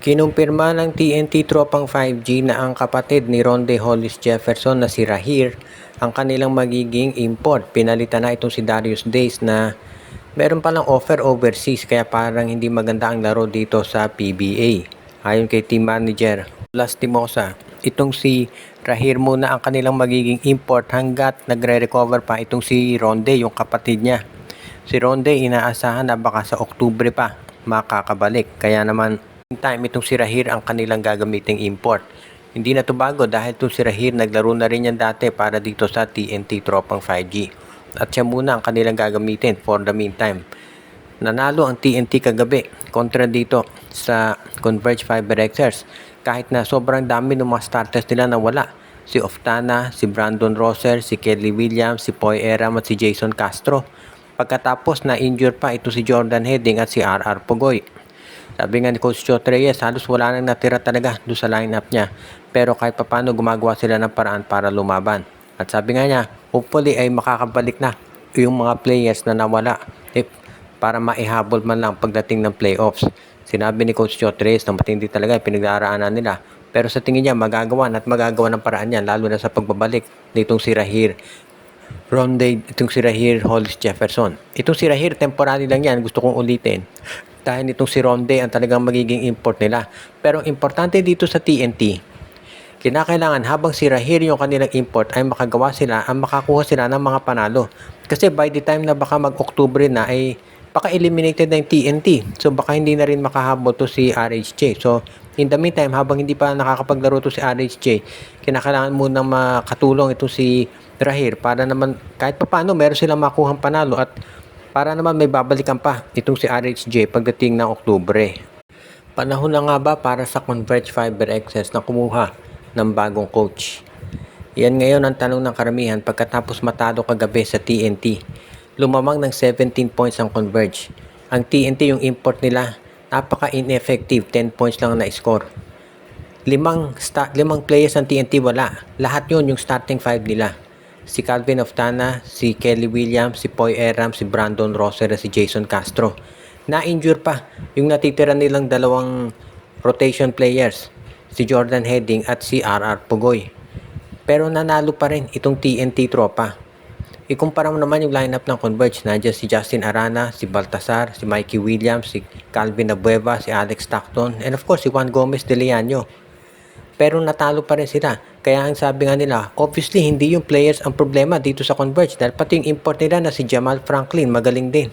Kinumpirma ng TNT Tropang 5G na ang kapatid ni Ronde Hollis Jefferson na si Rahir ang kanilang magiging import. Pinalitan na itong si Darius Days na meron palang offer overseas kaya parang hindi maganda ang laro dito sa PBA. Ayon kay team manager Lastimosa, itong si Rahir muna ang kanilang magiging import hanggat nagre-recover pa itong si Ronde, yung kapatid niya. Si Ronde inaasahan na baka sa Oktubre pa makakabalik, kaya naman time itong si Rahir ang kanilang gagamiting import. Hindi na to bago dahil itong si Rahir naglaro na rin yan dati para dito sa TNT Tropang 5G. At siya muna ang kanilang gagamitin for the meantime. Nanalo ang TNT kagabi kontra dito sa Converge Fiberxers kahit na sobrang dami ng mga starters nila na wala. Si Oftana, si Brandon Rosser, si Kelly Williams, si Poy Eram at si Jason Castro. Pagkatapos na injure pa ito si Jordan Heading at si RR Pugoy. Sabi nga ni Coach Chot Reyes, halos wala nang natira talaga doon sa lineup niya. Pero kahit papano gumagawa sila ng paraan para lumaban. At sabi nga niya, hopefully ay makakabalik na yung mga players na nawala para maihabol man lang pagdating ng playoffs. Sinabi ni Coach Chot Reyes na matindi talaga yung pinagdaraanan nila. Pero sa tingin niya magagawa ng paraan yan lalo na sa pagbabalik nitong si Rahir itong si Rahir Hollis Jefferson. Itong si Rahir, temporary lang yan. Gusto kong ulitin. Dahil itong si Ronde ang talagang magiging import nila. Pero importante dito sa TNT, kinakailangan habang si Rahir yung kanilang import ay makakuha sila ng mga panalo. Kasi by the time na baka mag-Oktubre na ay baka eliminated na yung TNT. So baka hindi na rin makahabol to si RHJ. So in the meantime, habang hindi pa nakakapaglaro to si RHJ, kinakailangan munang makatulong ito si Rahir para naman kahit paano meron silang makuhang panalo at para naman may babalikan pa itong si RHJ pagdating ng Oktubre. Panahon na nga ba para sa Converge Fiberxers na kumuha ng bagong coach? Yan ngayon ang tanong ng karamihan pagkatapos matalo kagabi sa TNT. Lumamang ng 17 points ang Converge. Ang TNT yung import nila, napaka-ineffective, 10 points lang na score. Limang players ng TNT wala. Lahat yun yung starting 5 nila. Si Calvin Oftana, si Kelly Williams, si Poy Eram, si Brandon Rosser at si Jason Castro. Na-injure pa yung natitira nilang dalawang rotation players, si Jordan Heading at si RR Pugoy. Pero nanalo pa rin itong TNT tropa. Ikumpara mo naman yung lineup ng Converge. Nandiyan si Justin Arana, si Baltasar, si Mikey Williams, si Calvin Abueva, si Alex Stockton, and of course si Juan Gomez de Leano. Pero natalo pa rin sila. Kaya ang sabi nga nila, obviously hindi yung players ang problema dito sa Converge dahil pati yung import nila na si Jamal Franklin magaling din.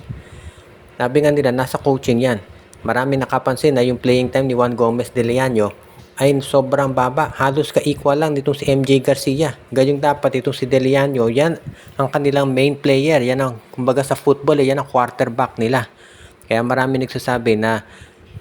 Sabi nga nila, nasa coaching yan. Marami nakapansin na yung playing time ni Juan Gomez de Leano ay sobrang baba. Halos ka-equal lang nitong si MJ Garcia. Gayong dapat itong si de Leano, yan ang kanilang main player. Yan ang, kumbaga sa football, yan ang quarterback nila. Kaya marami nagsasabi na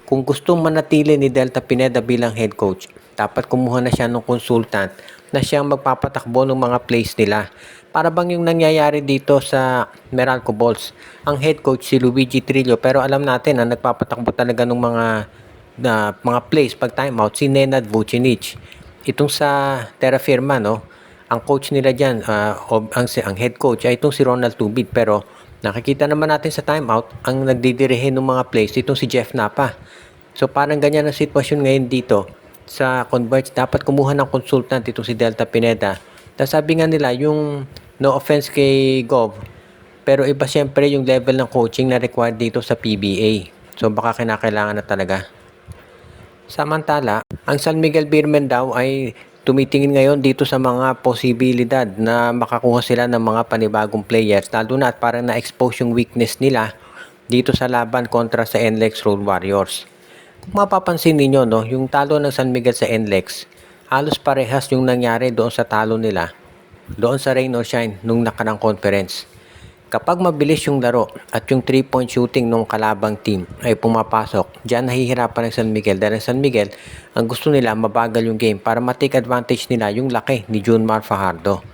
kung gusto manatili ni Delta Pineda bilang head coach, dapat kumuha na siya ng consultant na siyang magpapatakbo ng mga plays nila. Para bang yung nangyayari dito sa Meralco Bulls. Ang head coach si Luigi Trillo pero alam natin na nagpapatakbo talaga ng mga plays pag timeout si Nenad Vucinic. Itong sa Terra Firma, no? Ang coach nila dyan, ang head coach ay itong si Ronald Tubid pero nakikita naman natin sa timeout ang nagdidirihin ng mga plays itong si Jeff Napa. So parang ganyan ang sitwasyon ngayon dito sa Converge. Dapat kumuha ng consultant itong si Delta Pineda. Tapos sabi nga nila yung no offense kay Gov, pero iba siyempre yung level ng coaching na required dito sa PBA. So baka kinakailangan na talaga. Samantala, ang San Miguel Beermen daw ay tumitingin ngayon dito sa mga posibilidad na makakuha sila ng mga panibagong players, lalo na at parang na-expose yung weakness nila dito sa laban kontra sa NLEX Road Warriors. Kung mapapansin ninyo, no, yung talo ng San Miguel sa NLEX, halos parehas yung nangyari doon sa talo nila, doon sa Rain or Shine nung nakarang conference. Kapag mabilis yung laro at yung 3-point shooting ng kalabang team ay pumapasok, dyan nahihirapan ng San Miguel. Dahil San Miguel, ang gusto nila mabagal yung game para ma-take advantage nila yung laki ni Junmar Fajardo.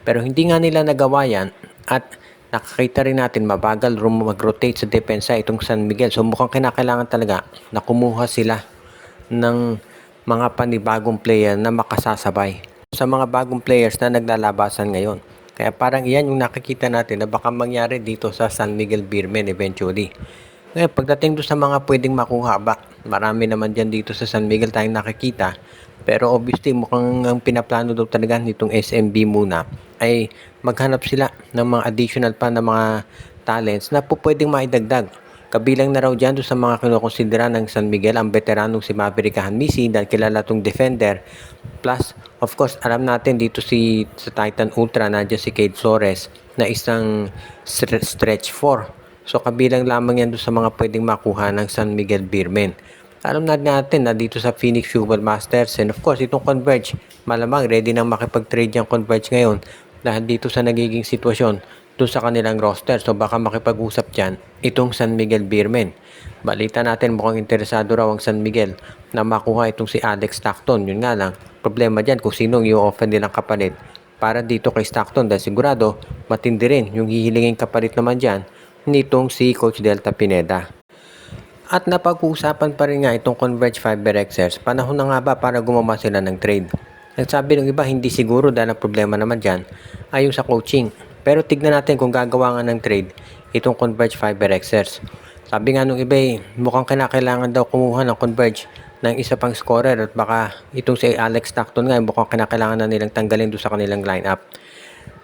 Pero hindi nga nila nagawa yan at nakakita rin natin mabagal mag-rotate sa depensa itong San Miguel. So mukhang kinakailangan talaga na kumuha sila ng mga panibagong player na makasasabay sa mga bagong players na naglalabasan ngayon. Kaya parang iyan yung nakikita natin na baka mangyari dito sa San Miguel Beermen eventually. Ngayon, pagdating doon sa mga pwedeng makuha ba, Marami naman dyan dito sa San Miguel tayong nakikita. Pero obviously mukhang ang pinaplano daw talaga nitong SMB muna ay maghanap sila ng mga additional pa na mga talents na po pwedeng maidagdag. Kabilang na raw dyan doon sa mga kinukonsidera ng San Miguel ang veteranong si Maverick Hanmisi dahil kilala tong defender. Plus, of course, alam natin dito sa Titan Ultra nandiyan si Cade Flores na isang stretch 4. So kabilang lamang yan doon sa mga pwedeng makuha ng San Miguel Beermen. Alam natin na dito sa Phoenix Fuel Masters and of course itong Converge, malamang ready nang makipag-trade yung Converge ngayon dahil dito sa nagiging sitwasyon doon sa kanilang roster. So baka makipag-usap dyan itong San Miguel Beermen. Balita natin mukhang interesado raw ang San Miguel na makuha itong si Alex Stockton. Yun nga lang, problema dyan kung sinong i-offer nilang kapalit para dito kay Stockton dahil sigurado matindi rin yung hihilingin kapalit naman dyan nitong si Coach Delta Pineda. At napag-uusapan pa rin nga itong Converge Fiberxers, panahon na nga ba para gumawa sila ng trade? Nagsabi ng iba hindi siguro dahil ang problema naman dyan ay yung sa coaching. Pero tignan natin kung gagawa nga ng trade itong Converge Fiberxers. Sabi nga nung iba mukhang kinakailangan daw kumuha ng Converge ng isa pang scorer at baka itong si Alex Stockton nga mukhang kinakailangan na nilang tanggalin doon sa kanilang lineup.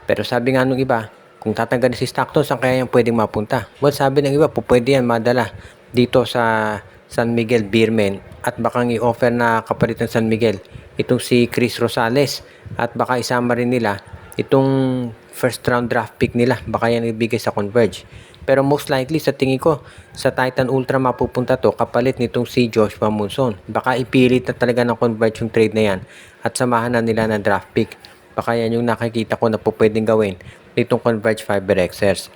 Pero sabi nga nung iba, kung tatanggalin si Stockton, saan kaya yung pwedeng mapunta? Well, sabi ng iba, pwede yan madala dito sa San Miguel Beermen at baka i-offer na kapalit ng San Miguel itong si Chris Rosales at baka isama rin nila itong first round draft pick nila, baka yan ibigay sa Converge. Pero most likely sa tingin ko sa Titan Ultra mapupunta to kapalit nitong si Joshua Monson. Baka ipilit na talaga ng Converge yung trade na yan at samahan na nila ng draft pick. Baka yan yung nakikita ko na pwedeng gawin nitong Converge Fiberxers.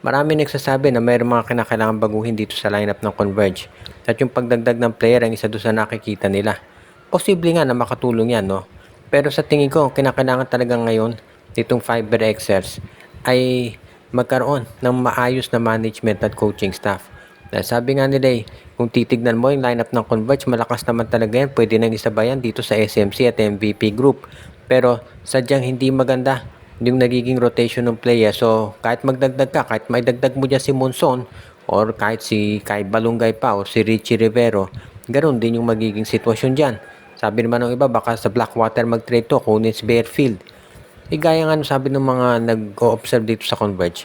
Marami nagsasabi na mayroong mga kinakailangan baguhin dito sa lineup ng Converge at yung pagdagdag ng player ang isa doon sa nakikita nila. Posible nga na makatulong yan, no? Pero sa tingin ko, kinakailangan talaga ngayon nitong Fiberxers ay magkaroon ng maayos na management at coaching staff. Dahil sabi nga nila kung titignan mo yung lineup ng Converge, malakas naman talaga yan. Pwede nang isabayan dito sa SMC at MVP group. Pero sadyang hindi maganda yung nagiging rotation ng player. So kahit magdagdag ka, kahit may dagdag mo dyan si Monson or kahit si Kai Balungay pa o si Richie Rivero, ganoon din yung magiging sitwasyon dyan. Sabi naman ng iba, baka sa Blackwater mag-trade to, kunin si Bearfield. Gaya nga sabi ng mga nag-o-observe dito sa Converge,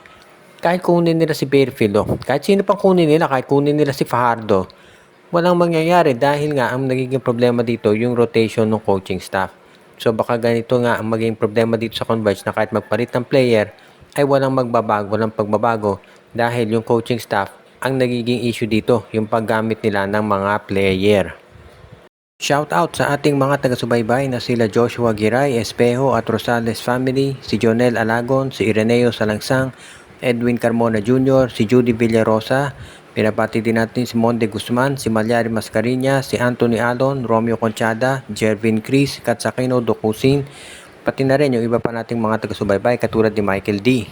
kahit kunin nila si Bearfield, kahit sino pang kunin nila, kahit kunin nila si Fajardo, walang mangyayari dahil nga ang nagiging problema dito yung rotation ng coaching staff. So baka ganito nga ang maging problema dito sa Converge na kahit magpalit ng player ay walang magbabago, walang pagbabago dahil yung coaching staff ang nagiging issue dito, yung paggamit nila ng mga player. Shout out sa ating mga taga-subaybay na sila Joshua Giray, Espejo at Rosales family, si Jonel Alagon, si Ireneo Salangsang, Edwin Carmona Jr., si Judy Villarosa. Pinabati din natin si Monde Guzman, si Malyari Mascariña, si Anthony Alon, Romeo Conchada, Jervin Cris, Katsakino Dokusin, pati na rin yung iba pa nating mga taga-subaybay katulad ni Michael D.